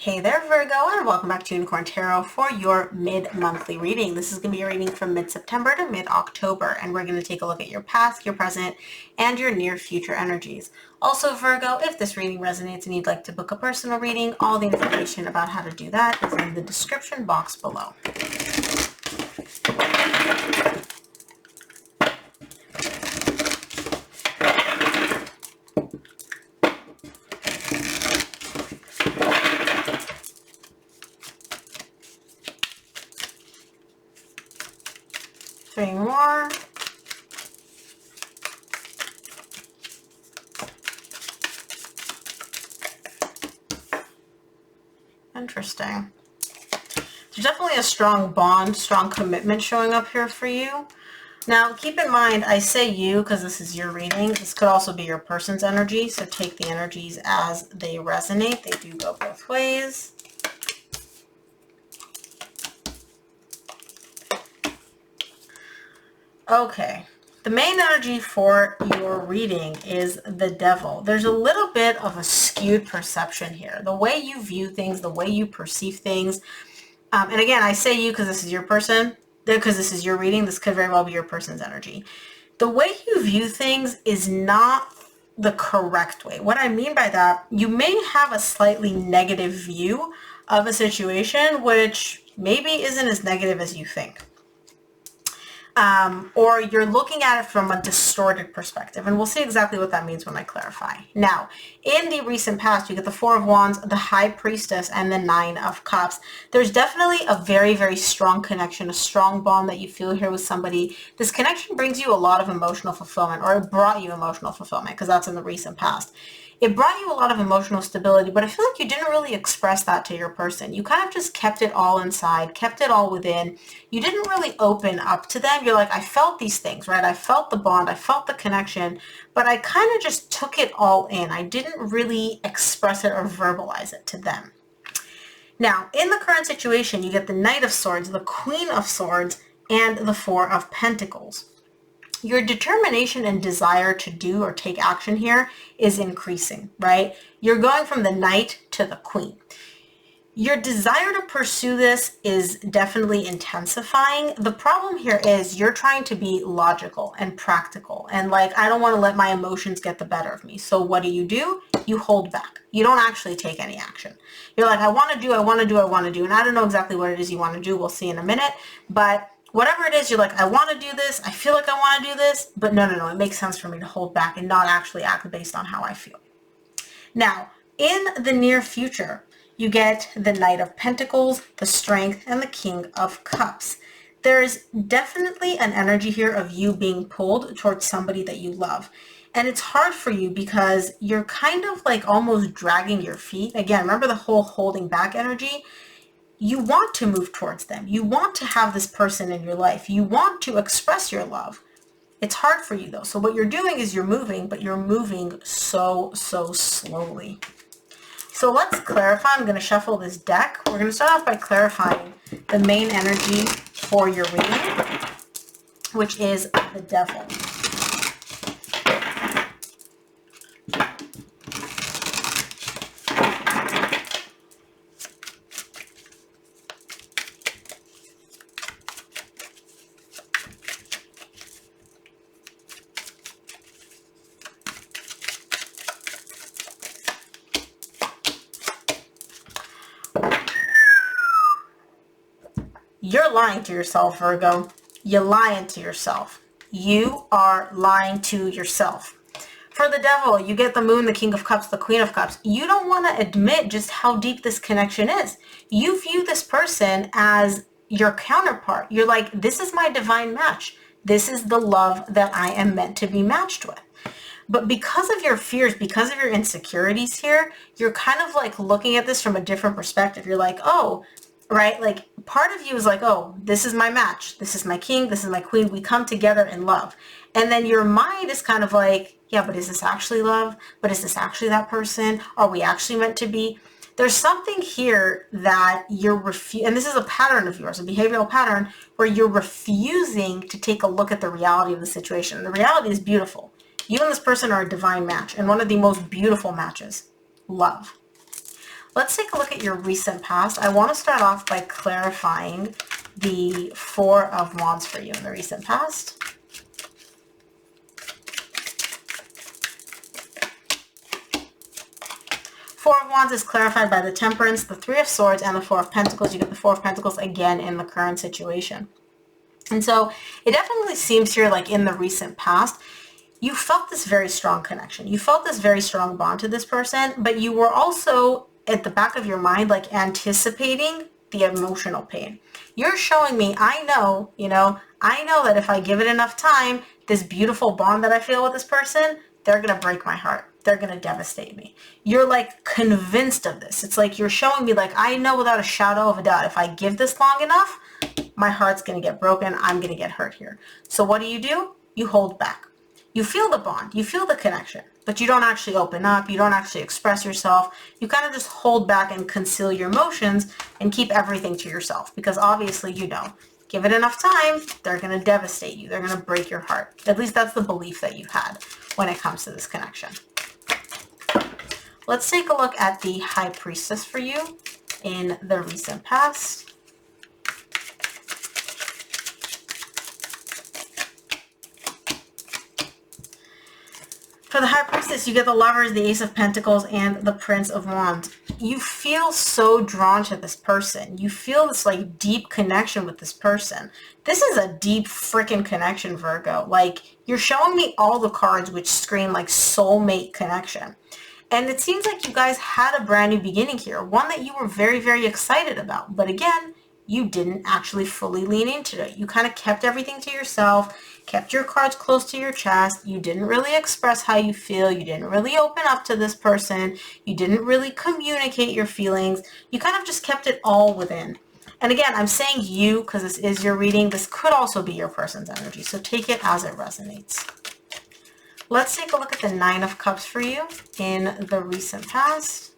Hey there, Virgo, and welcome back to Unicorn Tarot for your mid-monthly reading. This is going to be a reading from mid-September to mid-October, and we're going to take a look at your past, your present, and your near future energies. Also, Virgo, if this reading resonates and you'd like to book a personal reading, all the information about how to do that is in the description box below. Three more. Interesting. There's definitely a strong bond, strong commitment showing up here for you. Now, keep in mind, I say you because this is your reading. This could also be your person's energy, so take the energies as they resonate. They do go both ways. Okay, the main energy for your reading is the devil. There's a little bit of a skewed perception here. The way you view things, the way you perceive things. And again, I say you because this is your person, because this is your reading. This could very well be your person's energy. The way you view things is not the correct way. What I mean by that, you may have a slightly negative view of a situation, which maybe isn't as negative as you think. Or you're looking at it from a distorted perspective. And we'll see exactly what that means when I clarify. Now, in the recent past, you get the Four of Wands, the High Priestess, and the Nine of Cups. There's definitely a very, very strong connection, a strong bond that you feel here with somebody. This connection brings you a lot of emotional fulfillment, or it brought you emotional fulfillment, because that's in the recent past. It brought you a lot of emotional stability, but I feel like you didn't really express that to your person. You kind of just kept it all inside, kept it all within. You didn't really open up to them. You're like, I felt these things, right? I felt the bond, I felt the connection, but I kind of just took it all in. I didn't really express it or verbalize it to them. Now, in the current situation, you get the Knight of Swords, the Queen of Swords, and the Four of Pentacles. Your determination and desire to do or take action here is increasing, right? You're going from the Knight to the Queen. Your desire to pursue this is definitely intensifying. The problem here is you're trying to be logical and practical. And like, I don't want to let my emotions get the better of me. So what do? You hold back. You don't actually take any action. You're like, I want to do. And I don't know exactly what it is you want to do. We'll see in a minute. But whatever it is, you're like, I want to do this. I feel like I want to do this. But no. It makes sense for me to hold back and not actually act based on how I feel. Now, in the near future, you get the Knight of Pentacles, the Strength, and the King of Cups. There's definitely an energy here of you being pulled towards somebody that you love. And it's hard for you because you're kind of like almost dragging your feet. Again, remember the whole holding back energy? You want to move towards them. You want to have this person in your life. You want to express your love. It's hard for you though. So what you're doing is you're moving, but you're moving so slowly. So let's clarify. I'm going to shuffle this deck. We're going to start off by clarifying the main energy for your reading, which is the Devil. You're lying to yourself, Virgo. You're lying to yourself. You are lying to yourself. For the Devil, you get the Moon, the King of Cups, the Queen of Cups. You don't want to admit just how deep this connection is. You view this person as your counterpart. You're like, this is my divine match. This is the love that I am meant to be matched with. But because of your fears, because of your insecurities here, you're kind of like looking at this from a different perspective. You're like, oh, right? Like part of you is like, oh, this is my match. This is my king. This is my queen. We come together in love. And then your mind is kind of like, yeah, but is this actually love? But is this actually that person? Are we actually meant to be? There's something here that you're and this is a pattern of yours, a behavioral pattern where you're refusing to take a look at the reality of the situation. The reality is beautiful. You and this person are a divine match and one of the most beautiful matches. Love. Let's take a look at your recent past. I want to start off by clarifying the Four of Wands for you in the recent past. Four of Wands is clarified by the Temperance, the Three of Swords, and the Four of Pentacles. You get the Four of Pentacles again in the current situation. And so it definitely seems here like in the recent past, you felt this very strong connection. You felt this very strong bond to this person, but you were also at the back of your mind like anticipating the emotional pain. You're showing me, I know that if I give it enough time, this beautiful bond that I feel with this person, they're going to break my heart. They're going to devastate me. You're like convinced of this. It's like you're showing me like, I know without a shadow of a doubt, if I give this long enough, my heart's going to get broken. I'm going to get hurt here. So what do? You hold back. You feel the bond. You feel the connection, but you don't actually open up. You don't actually express yourself. You kind of just hold back and conceal your emotions and keep everything to yourself because obviously give it enough time, they're going to devastate you. They're going to break your heart. At least that's the belief that you had when it comes to this connection. Let's take a look at the High Priestess for you in the recent past. For the High Priestess, you get the Lovers, the Ace of Pentacles, and the Prince of Wands. You feel so drawn to this person. You feel this like deep connection with this person. This is a deep freaking connection, Virgo. Like you're showing me all the cards which scream like soulmate connection. And it seems like you guys had a brand new beginning here, one that you were very, very excited about. But again, you didn't actually fully lean into it. You kind of kept everything to yourself, kept your cards close to your chest. You didn't really express how you feel. You didn't really open up to this person. You didn't really communicate your feelings. You kind of just kept it all within. And again, I'm saying you because this is your reading. This could also be your person's energy. So take it as it resonates. Let's take a look at the Nine of Cups for you in the recent past.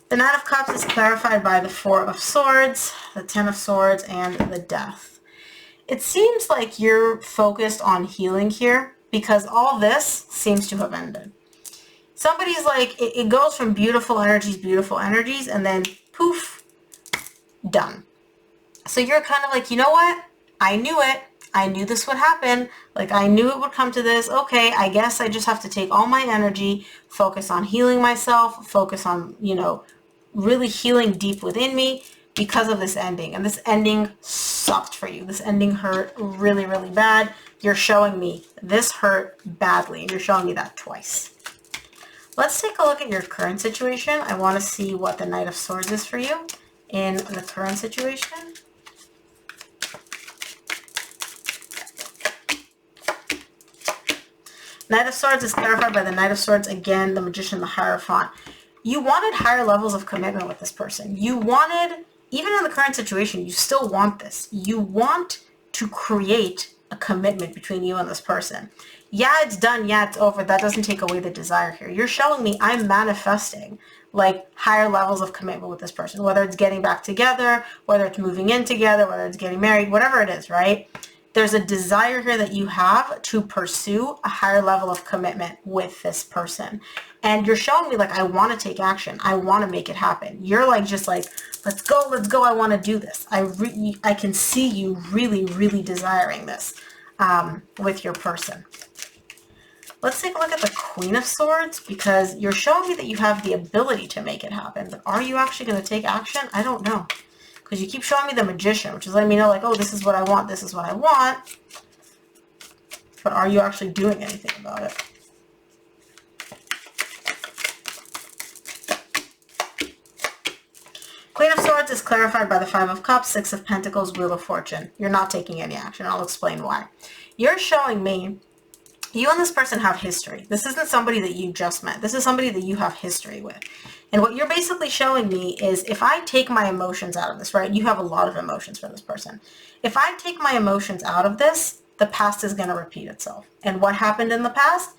The Nine of Cups is clarified by the Four of Swords, the Ten of Swords, and the Death. It seems like you're focused on healing here because all this seems to have ended. Somebody's like, it goes from beautiful energies, and then poof, done. So you're kind of like, you know what? I knew it. I knew this would happen. Like I knew it would come to this. Okay, I guess I just have to take all my energy, focus on healing myself, focus on, really healing deep within me because of this ending. And this ending sucked for you. This ending hurt really, really bad. You're showing me this hurt badly, and you're showing me that twice. Let's take a look at your current situation. I want to see what the Knight of Swords is for you in the current situation. Knight of Swords is clarified by the Knight of Swords, again, the Magician, the Hierophant. You wanted higher levels of commitment with this person. You wanted, even in the current situation, you still want this. You want to create a commitment between you and this person. Yeah, it's done. Yeah, it's over. That doesn't take away the desire here. You're showing me I'm manifesting like higher levels of commitment with this person, whether it's getting back together, whether it's moving in together, whether it's getting married, whatever it is, right? There's a desire here that you have to pursue a higher level of commitment with this person. And you're showing me like, I want to take action. I want to make it happen. You're like, just like, let's go. I want to do this. I can see you really, really desiring this with your person. Let's take a look at the Queen of Swords, because you're showing me that you have the ability to make it happen. But are you actually going to take action? I don't know. Because you keep showing me the Magician, which is letting me know like, oh, this is what I want. This is what I want. But are you actually doing anything about it? Queen of Swords is clarified by the Five of Cups, Six of Pentacles, Wheel of Fortune. You're not taking any action. I'll explain why. You're showing me you and this person have history. This isn't somebody that you just met. This is somebody that you have history with. And what you're basically showing me is if I take my emotions out of this, right? You have a lot of emotions for this person. If I take my emotions out of this, the past is going to repeat itself. And what happened in the past?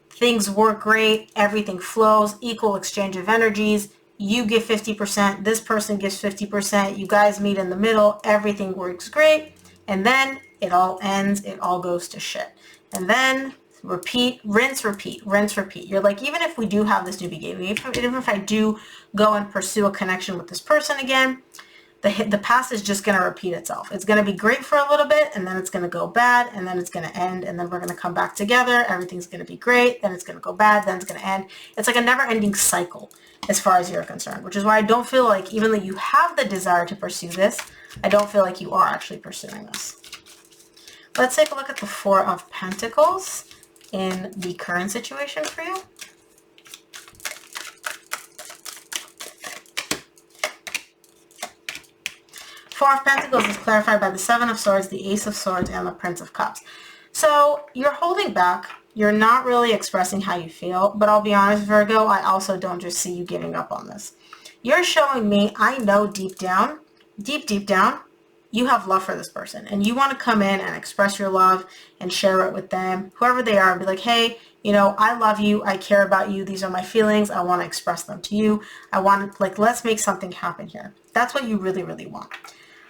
Things work great. Everything flows. Equal exchange of energies. You give 50%. This person gives 50%. You guys meet in the middle. Everything works great. And then it all ends. It all goes to shit. And then repeat, rinse, repeat, rinse, repeat. You're like, even if we do have this new beginning, even if I do go and pursue a connection with this person again, the past is just going to repeat itself. It's going to be great for a little bit, and then it's going to go bad, and then it's going to end, and then we're going to come back together. Everything's going to be great. Then it's going to go bad. Then it's going to end. It's like a never-ending cycle as far as you're concerned, which is why I don't feel like, even though you have the desire to pursue this, I don't feel like you are actually pursuing this. Let's take a look at the Four of Pentacles in the current situation for you. Four of Pentacles is clarified by the Seven of Swords, the Ace of Swords, and the Prince of Cups. So you're holding back. You're not really expressing how you feel. But I'll be honest, Virgo, I also don't just see you giving up on this. You're showing me, I know deep down, deep down, you have love for this person. And you want to come in and express your love and share it with them, whoever they are, and be like, hey, you know, I love you. I care about you. These are my feelings. I want to express them to you. I want, like, let's make something happen here. That's what you really, really want.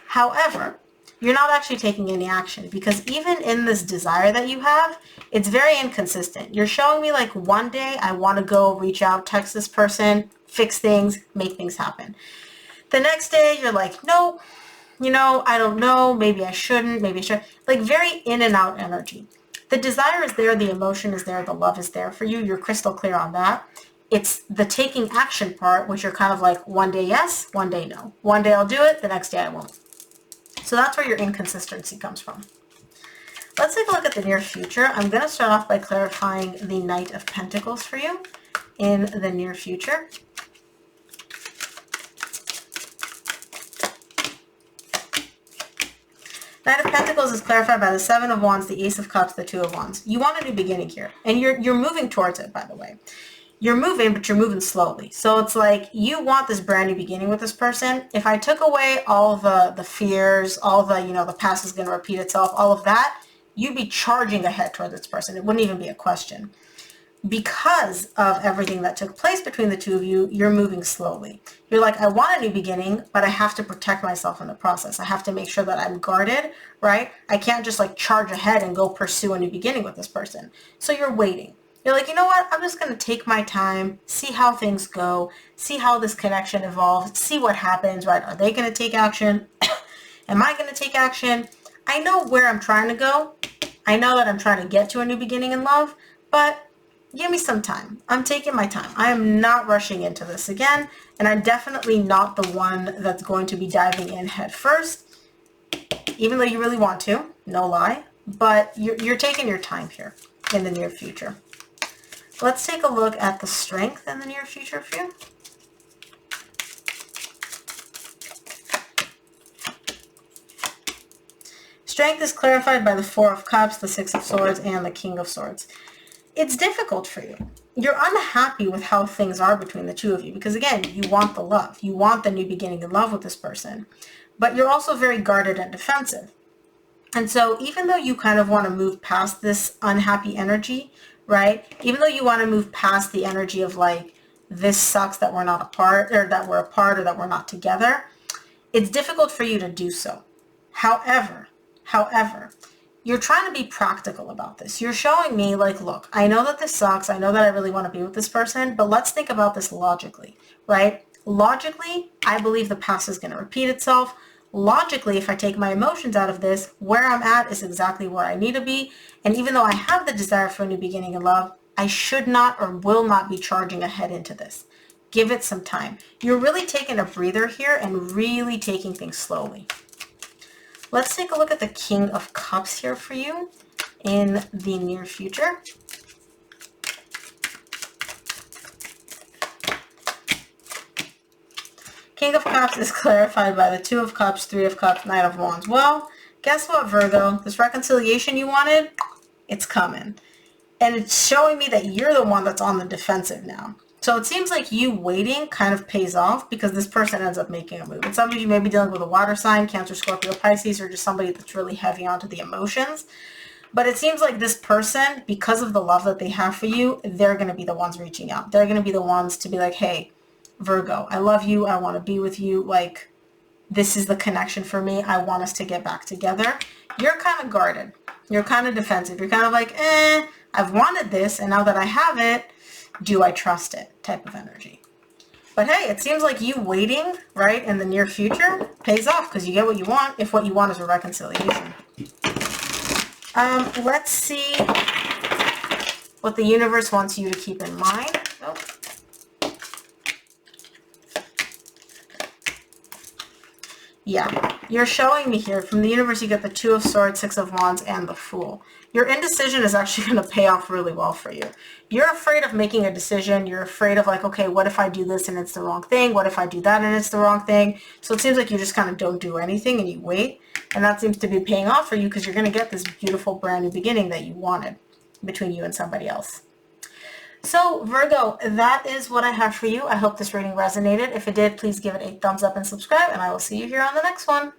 However, you're not actually taking any action, because even in this desire that you have, it's very inconsistent. You're showing me like one day I want to go reach out, text this person, fix things, make things happen. The next day you're like, no, you know, I don't know, maybe I shouldn't, maybe I should. Like very in and out energy. The desire is there, the emotion is there, the love is there for you. You're crystal clear on that. It's the taking action part, which you're kind of like one day yes, one day no. One day I'll do it, the next day I won't. So that's where your inconsistency comes from. Let's take a look at the near future. I'm going to start off by clarifying the Knight of Pentacles for you in the near future. Knight of Pentacles is clarified by the Seven of Wands, the Ace of Cups, the Two of Wands. You want a new beginning here, and you're moving towards it, by the way. You're moving, but you're moving slowly. So it's like you want this brand new beginning with this person. If I took away all the fears, all the, you know, the past is going to repeat itself, all of that, you'd be charging ahead toward this person. It wouldn't even be a question. Because of everything that took place between the two of you, you're moving slowly. You're like, I want a new beginning, but I have to protect myself in the process. I have to make sure that I'm guarded, right? I can't just like charge ahead and go pursue a new beginning with this person. So you're waiting. You're like, you know what? I'm just going to take my time, see how things go, see how this connection evolves, see what happens, right? Are they going to take action? Am I going to take action? I know where I'm trying to go. I know that I'm trying to get to a new beginning in love, but give me some time. I'm taking my time. I am not rushing into this again, and I'm definitely not the one that's going to be diving in head first, even though you really want to, no lie, but you're taking your time here in the near future. Let's take a look at the strength in the near future for you. Strength is clarified by the Four of Cups, the Six of Swords, and the King of Swords. It's difficult for you. You're unhappy with how things are between the two of you because, again, you want the love. You want the new beginning in love with this person. But you're also very guarded and defensive. And so even though you kind of want to move past this unhappy energy, right? Even though you want to move past the energy of like, this sucks that we're not apart, or that we're apart, or that we're not together, it's difficult for you to do so. However, you're trying to be practical about this. You're showing me like, look, I know that this sucks. I know that I really want to be with this person, but let's think about this logically, right? Logically, I believe the past is going to repeat itself. Logically, if I take my emotions out of this, where I'm at is exactly where I need to be. And even though I have the desire for a new beginning in love, I should not or will not be charging ahead into this. Give it some time. You're really taking a breather here and really taking things slowly. Let's take a look at the King of Cups here for you in the near future. King of Cups is clarified by the Two of Cups, Three of Cups, Knight of Wands. Well, guess what, Virgo? This reconciliation you wanted, it's coming. And it's showing me that you're the one that's on the defensive now. So it seems like you waiting kind of pays off because this person ends up making a move. And some of you may be dealing with a water sign, Cancer, Scorpio, Pisces, or just somebody that's really heavy onto the emotions. But it seems like this person, because of the love that they have for you, they're going to be the ones reaching out. They're going to be the ones to be like, hey, Virgo, I love you. I want to be with you. Like, this is the connection for me. I want us to get back together. You're kind of guarded. You're kind of defensive. You're kind of like, I've wanted this, and now that I have it, do I trust it type of energy. But hey, it seems like you waiting, right, in the near future pays off because you get what you want, if what you want is a reconciliation. Let's see what the universe wants you to keep in mind. Oh. Yeah, you're showing me here, from the universe you get the Two of Swords, Six of Wands, and the Fool. Your indecision is actually going to pay off really well for you. You're afraid of making a decision. You're afraid of like, okay, what if I do this and it's the wrong thing? What if I do that and it's the wrong thing? So it seems like you just kind of don't do anything and you wait. And that seems to be paying off for you because you're going to get this beautiful brand new beginning that you wanted between you and somebody else. So Virgo, that is what I have for you. I hope this reading resonated. If it did, please give it a thumbs up and subscribe, and I will see you here on the next one.